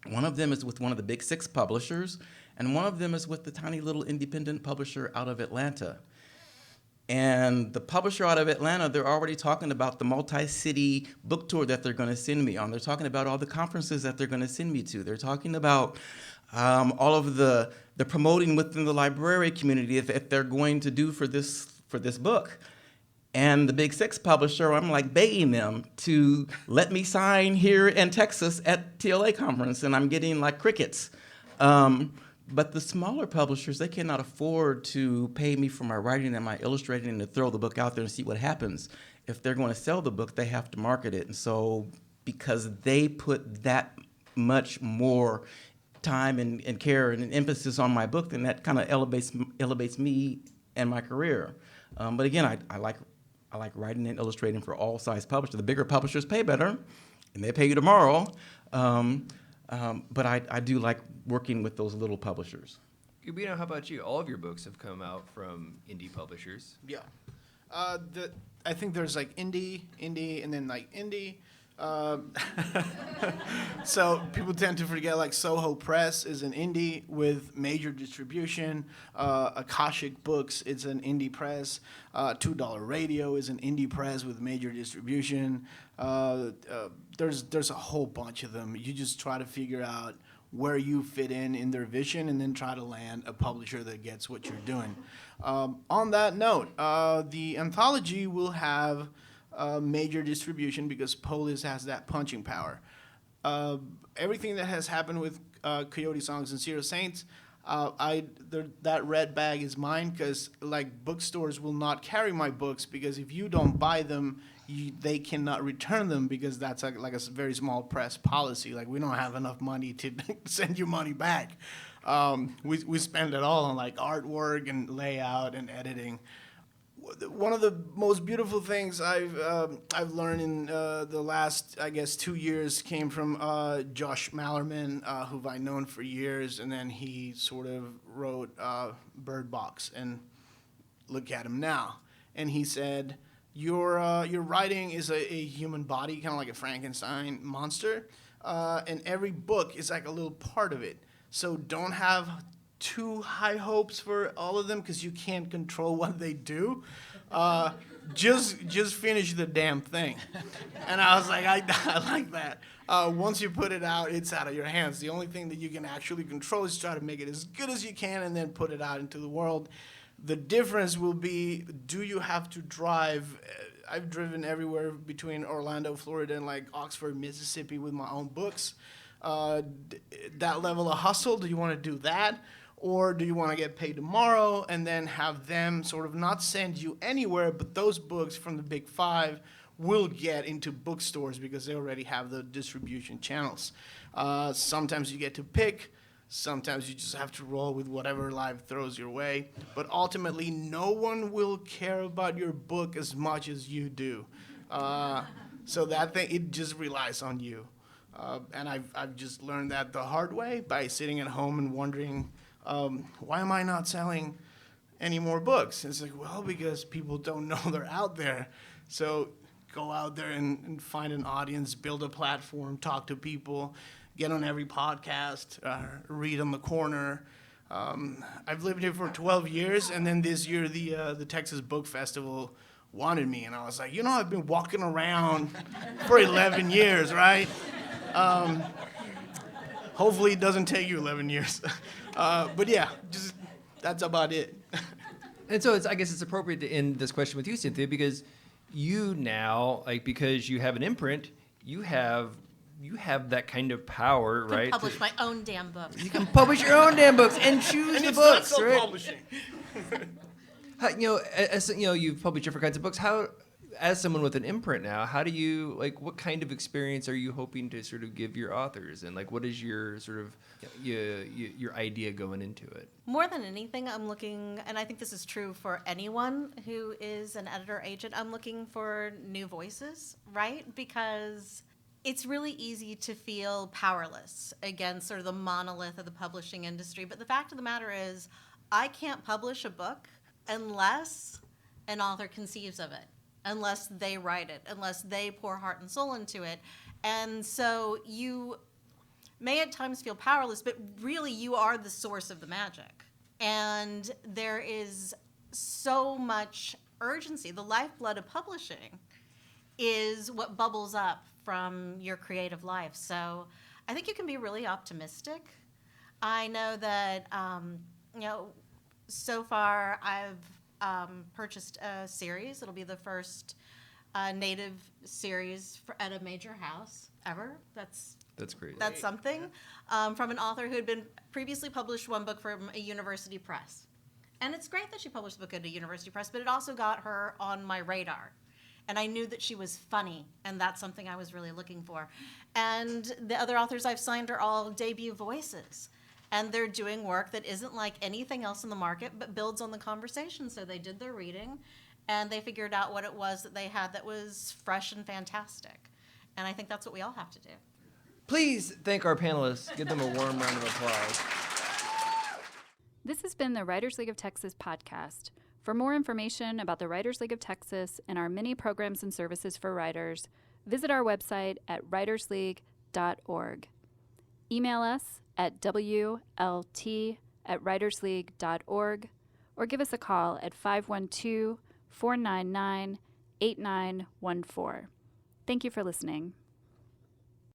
One of them is with one of the big 6 publishers, and one of them is with the tiny little independent publisher out of Atlanta. And the publisher out of Atlanta, they're already talking about the multi-city book tour that they're going to send me on. They're talking about all the conferences that they're going to send me to. They're talking about all of the promoting within the library community if they're going to do for this book. And the Big 6 publisher, I'm like begging them to let me sign here in Texas at TLA conference, and I'm getting like crickets. But the smaller publishers, they cannot afford to pay me for my writing and my illustrating and to throw the book out there and see what happens. If they're going to sell the book, they have to market it. And so because they put that much more time and care and emphasis on my book, then that kind of elevates me and my career. But again, I like writing and illustrating for all size publishers. The bigger publishers pay better, and they pay you tomorrow. But I do like working with those little publishers. Gabino, how about you? All of your books have come out from indie publishers. Yeah. I think there's like indie, and then like indie. So people tend to forget like Soho Press is an indie with major distribution. Akashic Books is an indie press. $2 Radio is an indie press with major distribution. There's a whole bunch of them. You just try to figure out where you fit in their vision, and then try to land a publisher that gets what you're doing. On that note, the anthology will have major distribution because Polis has that punching power. Everything that has happened with Coyote Songs and Zero Saints, that red bag is mine because like bookstores will not carry my books because if you don't buy them, they cannot return them because that's like a very small press policy. Like we don't have enough money to send you money back. We spend it all on like artwork and layout and editing. One of the most beautiful things I've learned in the last, I guess, 2 years came from Josh Mallerman, who I've known for years, and then he sort of wrote Bird Box, and look at him now. And he said, your writing is a human body, kind of like a Frankenstein monster, and every book is like a little part of it. So don't have too high hopes for all of them because you can't control what they do. Just finish the damn thing. And I was like, I like that. Once you put it out, it's out of your hands. The only thing that you can actually control is try to make it as good as you can and then put it out into the world. The difference will be, do you have to drive? I've driven everywhere between Orlando, Florida, and like Oxford, Mississippi with my own books. That level of hustle, do you want to do that? Or do you want to get paid tomorrow and then have them sort of not send you anywhere, but those books from the big five will get into bookstores because they already have the distribution channels. Sometimes you get to pick. Sometimes you just have to roll with whatever life throws your way. But ultimately, no one will care about your book as much as you do. So that thing, it just relies on you. And I've just learned that the hard way by sitting at home and wondering, why am I not selling any more books? It's like, well, because people don't know they're out there. So go out there and find an audience, build a platform, talk to people, get on every podcast, read on the corner. I've lived here for 12 years, and then this year the Texas Book Festival wanted me, and I was like, I've been walking around for 11 years, right? Hopefully it doesn't take you 11 years. But yeah, just that's about it. And so I guess it's appropriate to end this question with you, Cynthia, because you now, because you have an imprint, you have that kind of power, I right? can publish my own damn books. You can publish your own damn books and choose And the it's books, not right? self-publishing. You've published different kinds of books. How, as someone with an imprint now, how do you what kind of experience are you hoping to sort of give your authors, and what is your sort of your idea going into it? More than anything, I'm looking, and I think this is true for anyone who is an editor agent, I'm looking for new voices, right? Because it's really easy to feel powerless against sort of the monolith of the publishing industry. But the fact of the matter is, I can't publish a book unless an author conceives of it, unless they write it, unless they pour heart and soul into it. And so you may at times feel powerless, but really you are the source of the magic. And there is so much urgency. The lifeblood of publishing is what bubbles up from your creative life. So I think you can be really optimistic. I know that, so far I've purchased a series. It'll be the first native series at a major house ever. That's great. That's something. From an author who had been previously published one book from a university press. And it's great that she published the book at a university press, but it also got her on my radar. And I knew that she was funny, and that's something I was really looking for. And the other authors I've signed are all debut voices. And they're doing work that isn't like anything else in the market, but builds on the conversation. So they did their reading, and they figured out what it was that they had that was fresh and fantastic. And I think that's what we all have to do. Please thank our panelists. Give them a warm round of applause. This has been the Writers League of Texas podcast. For more information about the Writers League of Texas and our many programs and services for writers, visit our website at writersleague.org. Email us at wlt@writersleague.org or give us a call at 512-499-8914. Thank you for listening.